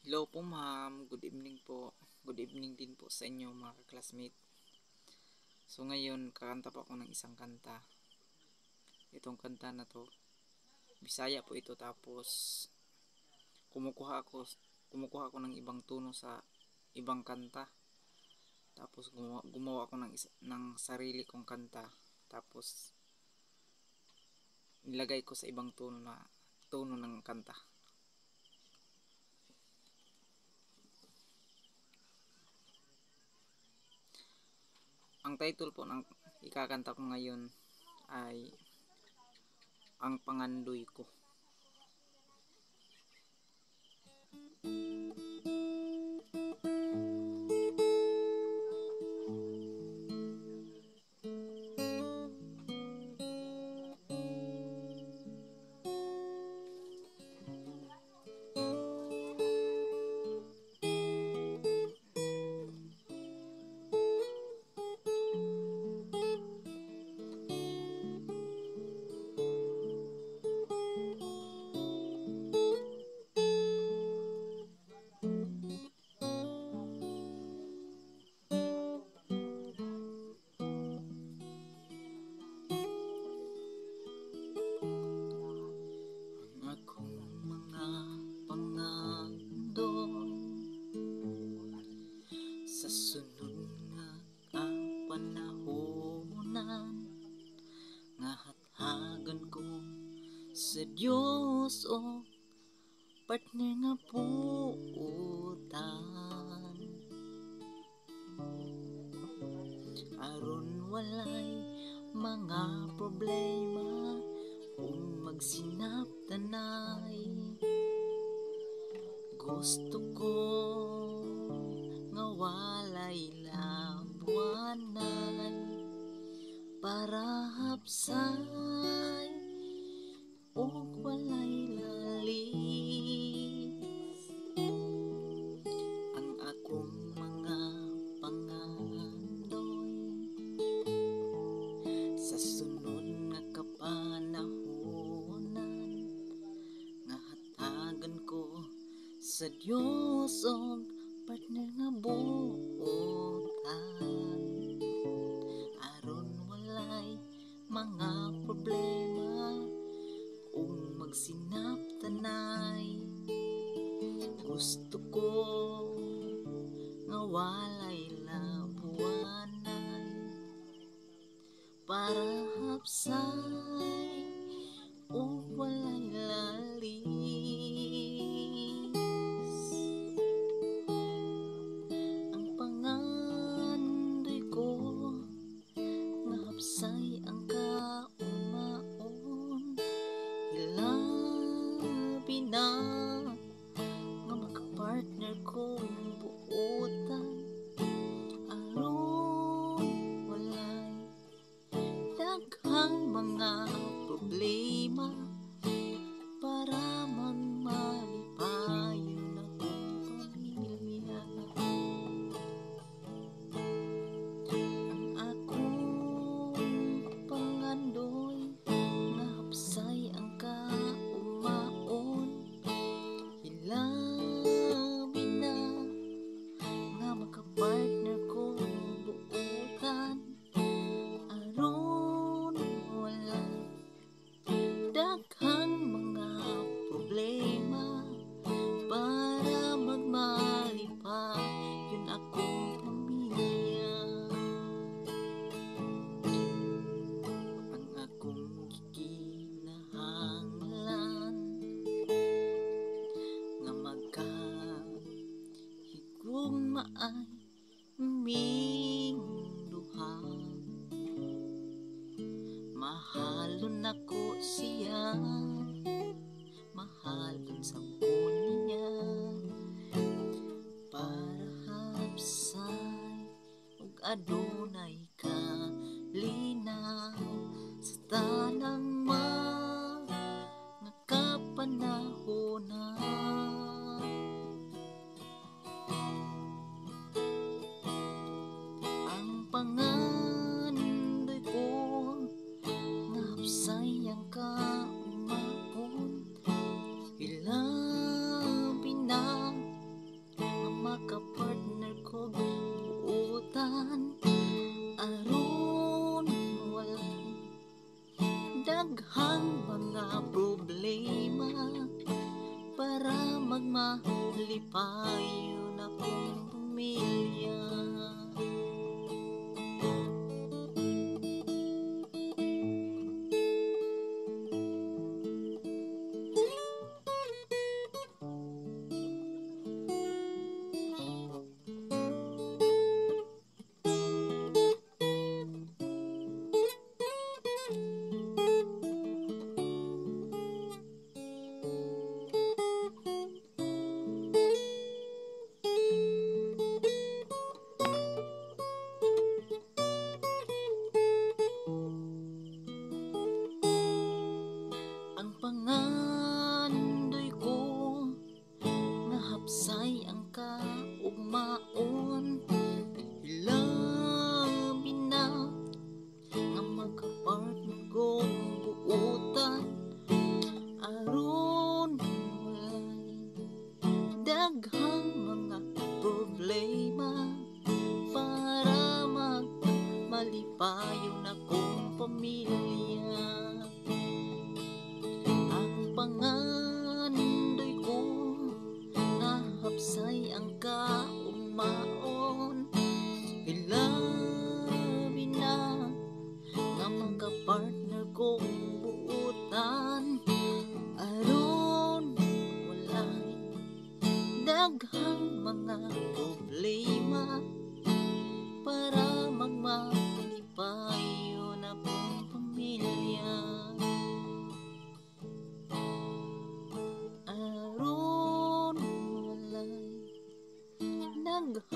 Hello po ma'am, good evening po. Good evening din po sa inyo mga classmate. So ngayon, kakanta po ako ng isang kanta. Itong kanta na to, Bisaya po ito, tapos kumukuha ako ng ibang tono sa ibang kanta. Tapos gumawa ako ng sarili kong kanta. Tapos nilagay ko sa ibang tono ng kanta. Ang title po ng ikakanta ko ngayon ay Ang Pangandoy Ko. Akong mga pangandoy sa sunod nga ang panahonan, nga hathagan ko sa Dios o partner nga puutan, aron walay mga problema kung magsinaptanay. Gusto ko nga walay labuanan, para hapsay o walay lalis ang akong mga pangandoy sa sunod nga kapanahonan, nga hatagan ko sa Dios og partner nga buotan, aron walay mga problema kung magsinaptanay. Gusto ko nga walay labuanan, para hapsay o walay lalis ang pangandoy ko, nga hapsay ang kaumaon. Hilabi na nga makapartner ko ang buotan, aron walay daghang mga problema, para magmalipayon akong pamilya. Ang akong pangandoy nga hapsay ang kaumaon. Hilabi na nga makapartner ko ang buotan, aron walay daghang mga problema, para magmalipayon akong pamilya. Ang akong gikinahanglan nga magkahigugmaay ming duha, mahalon ako siya, mahalon sa niya, para hapsay ug adunay kalinaw sa tanang mga kapanahonan. Ang pangandoy ko nga hapsay ang kaumaon. Hilabi na malipayo na kong pamilya. Ang pangandoy ko nga hapsay ang kaugmaon, hilabi na nga magkapartner kong buutan, aron walay daghang mga problema para malipayo na kong pamilya. Pangandoy ko nga hapsay ang kaugmaon, hilabi na nga mga partner kong buutan, aron walay daghang mga problema para magmalipayo na kong pamilya. Daghang